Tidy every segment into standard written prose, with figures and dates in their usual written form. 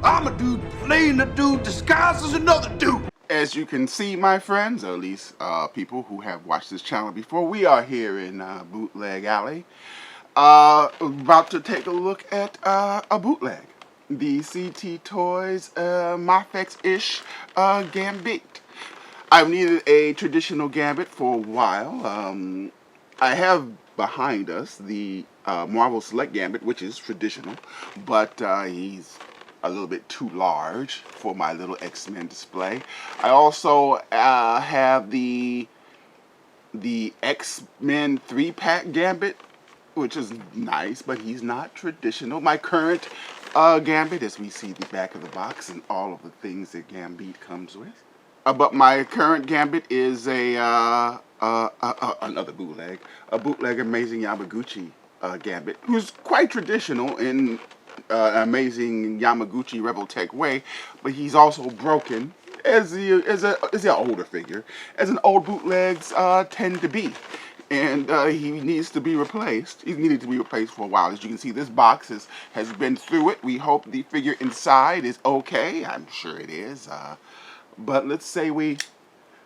I'm a dude playing a dude disguised as another dude. As you can see, my friends, or at least people who have watched this channel before, we are here in Bootleg Alley, about to take a look at a bootleg, the CT Toys Mafex-ish Gambit. I've needed a traditional Gambit for a while. I have behind us the Marvel Select Gambit, which is traditional, but he's a little bit too large for my little X-Men display. I also have the X-Men 3-pack Gambit, which is nice, but he's not traditional. My current Gambit, as we see the back of the box and all of the things that Gambit comes with. But my current Gambit is another bootleg, a bootleg Amazing Yamaguchi Gambit, who's quite traditional in amazing Yamaguchi Rebel Tech way, but he's also broken as the older figure, as an old bootlegs tend to be, and he needs to be replaced. He's needed to be replaced for a while. As you can see, this box has been through it. We hope the figure inside is okay. I'm sure it is. But let's say we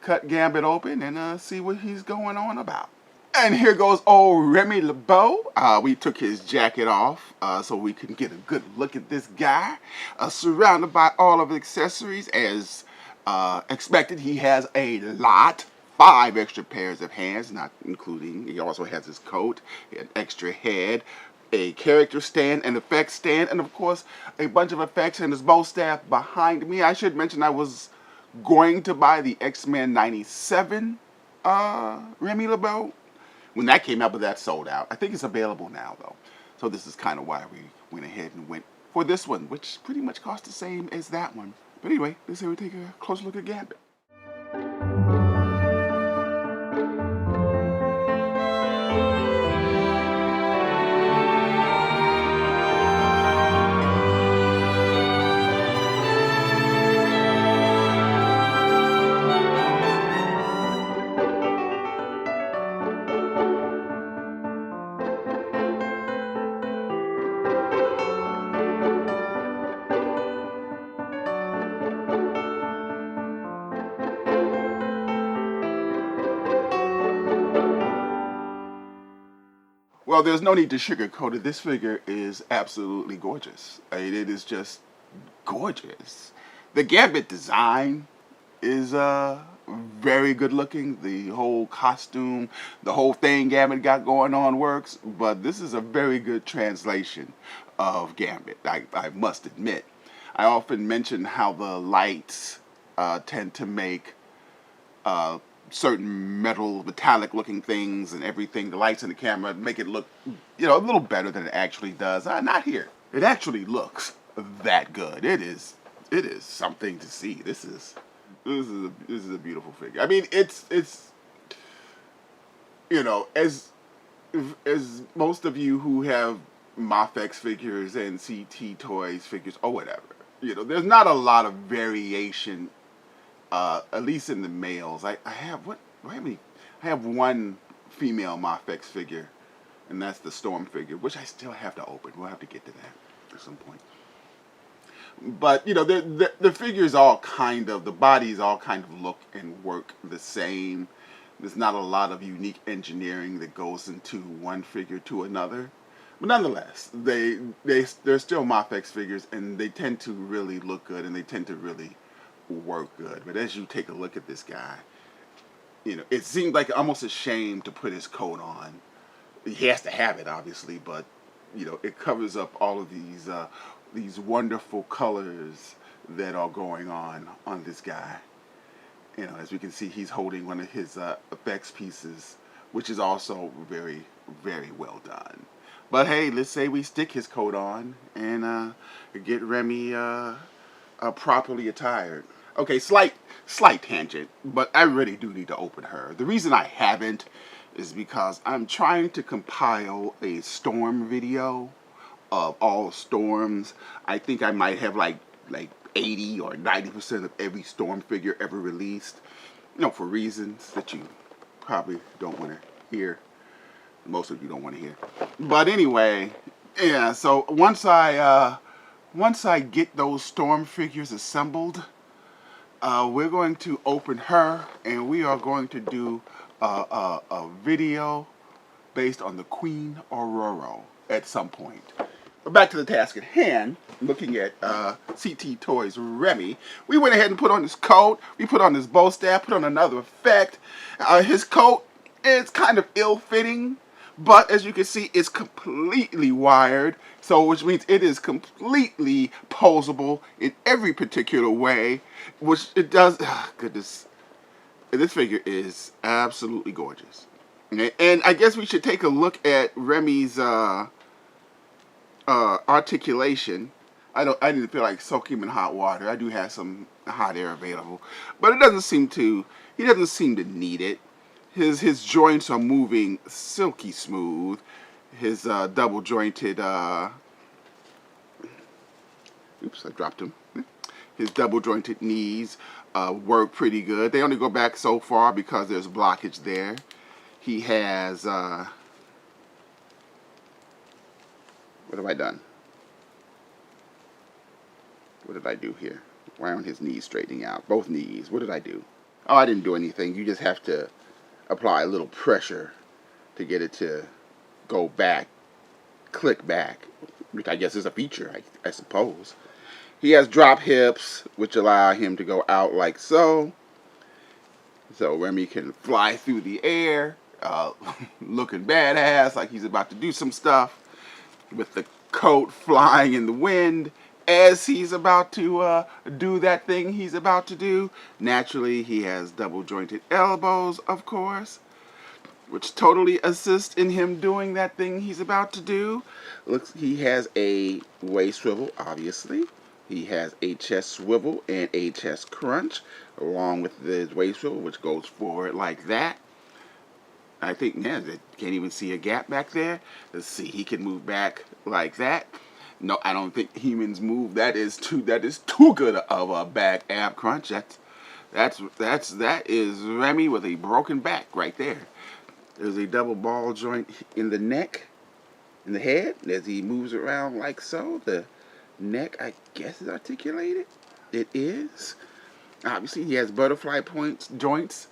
cut Gambit open and see what he's going on about. And here goes old Remy LeBeau. We took his jacket off so we can get a good look at this guy. Surrounded by all of the accessories as expected. He has a lot. 5 extra pairs of hands, not including, he also has his coat, an extra head, a character stand, an effects stand, and of course a bunch of effects and his bow staff behind me. I should mention I was going to buy the X-Men 97 Remy LeBeau when that came out, but that sold out. I think it's available now though, so this is kind of why we went ahead and went for this one, which pretty much cost the same as that one. But anyway, let's say we take a closer look at Gambit. Well, there's no need to sugarcoat it. This figure is absolutely gorgeous. I mean, it is just gorgeous. The Gambit design is very good looking. The whole costume, the whole thing Gambit got going on works, but this is a very good translation of Gambit, I must admit. I often mention how the lights tend to make certain metal, metallic looking things and everything, the lights in the camera make it look, you know, a little better than it actually does. Not here. It actually looks that good. It is something to see. This is a beautiful figure. I mean, it's you know, as most of you who have Mafex figures and CT Toys figures or whatever, you know, there's not a lot of variation. At least in the males. I have I have one female Mafex figure, and that's the Storm figure, which I still have to open. We'll have to get to that at some point. But you know, the figures all kind of, the bodies all kind of look and work the same. There's not a lot of unique engineering that goes into one figure to another. But nonetheless, they're still Mafex figures, and they tend to really look good, and they tend to really work good. But as you take a look at this guy, you know, it seems like almost a shame to put his coat on. He has to have it, obviously, but you know, it covers up all of these wonderful colors that are going on this guy. You know, as we can see, he's holding one of his effects pieces, which is also very, very well done. But hey, let's say we stick his coat on and get Remy properly attired. Okay, slight tangent, but I really do need to open her. The reason I haven't is because I'm trying to compile a Storm video of all Storms. I think I might have like 80 or 90% of every Storm figure ever released. You know, for reasons that you probably don't want to hear. Most of you don't want to hear. But anyway, yeah, so once I once I get those Storm figures assembled, we're going to open her, and we are going to do a video based on the Queen Aurora at some point. But back to the task at hand, looking at CT Toys Remy, we went ahead and put on his coat, we put on his bow staff, put on another effect. His coat is kind of ill-fitting, but as you can see, it's completely wired, so which means it is completely poseable in every particular way, which it does. Oh, goodness, this figure is absolutely gorgeous. And I guess we should take a look at Remy's articulation. I didn't feel like soaking him in hot water. I do have some hot air available, but he doesn't seem to need it. His joints are moving silky smooth. His double jointed oops, I dropped him. His double jointed knees work pretty good. They only go back so far because there's blockage there. He has what have I done? What did I do here? Why aren't his knees straightening out? Both knees. What did I do? Oh, I didn't do anything. You just have to apply a little pressure to get it to go back, click back, which I guess is a feature, I suppose. He has drop hips, which allow him to go out like so. So Remy can fly through the air, looking badass, like he's about to do some stuff, with the coat flying in the wind as he's about to do that thing he's about to do. Naturally, he has double jointed elbows, of course, which totally assists in him doing that thing he's about to do. Looks, he has a waist swivel, obviously. He has a chest swivel and a chest crunch, along with his waist swivel, which goes forward like that. I think, yeah, they can't even see a gap back there. Let's see, he can move back like that. No, I don't think humans move. That is too good of a back ab crunch. That is Remy with a broken back right there. There's a double ball joint in the neck, in the head, as he moves around like so. The neck, I guess, is articulated. It is. Obviously, he has butterfly joints.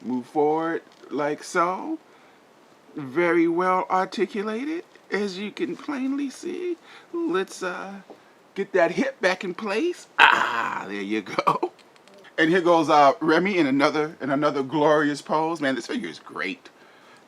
Move forward like so. Very well articulated, as you can plainly see. Let's get that hip back in place. Ah, there you go. And here goes Remy in another glorious pose. Man, this figure is great.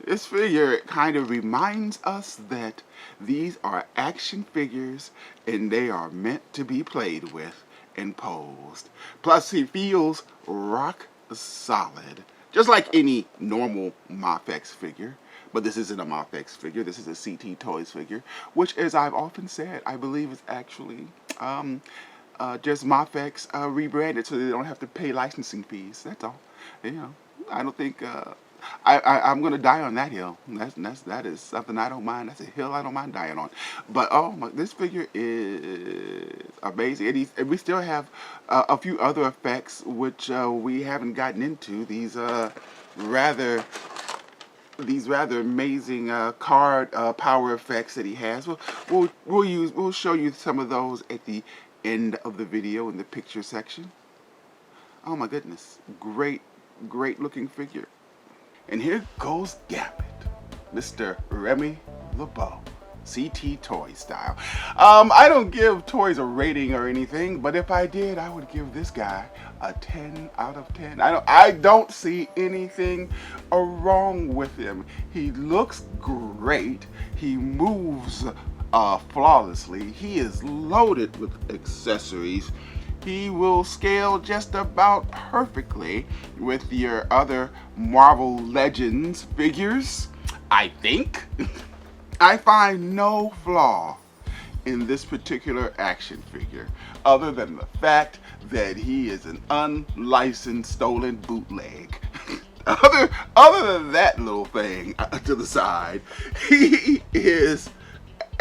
This figure kind of reminds us that these are action figures and they are meant to be played with and posed. Plus, he feels rock solid, just like any normal Mafex figure. But this isn't a Mafex figure. This is a CT Toys figure, which, as I've often said, I believe is actually just Mafex rebranded so they don't have to pay licensing fees. That's all. You know, I don't think I'm gonna die on that hill. That is something I don't mind. That's a hill I don't mind dying on. But oh my, this figure is amazing, and we still have a few other effects which we haven't gotten into. These rather amazing card power effects that he has. We'll show you some of those at the end of the video in the picture section. Oh my goodness, great looking figure. And here goes Gambit, Mr. Remy LeBeau, CT Toy style. I don't give toys a rating or anything, but if I did, I would give this guy a 10 out of 10. I don't see anything wrong with him. He looks great. He moves flawlessly. He is loaded with accessories. He will scale just about perfectly with your other Marvel Legends figures, I think. I find no flaw in this particular action figure, other than the fact that he is an unlicensed stolen bootleg. Other than that little thing to the side, he is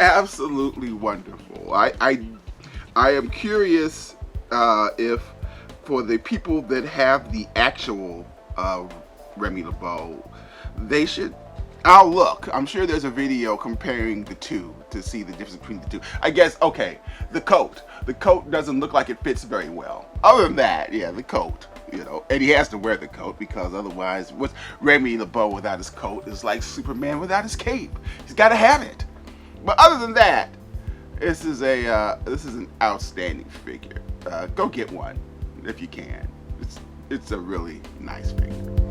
absolutely wonderful. I am curious if for the people that have the actual Remy LeBeau, they should I'll look. I'm sure there's a video comparing the two to see the difference between the two. I guess, okay, the coat. The coat doesn't look like it fits very well. Other than that, yeah, the coat, you know. And he has to wear the coat because otherwise, what's Remy LeBeau without his coat is like Superman without his cape. He's got to have it. But other than that, this is an outstanding figure. Go get one if you can. It's a really nice figure.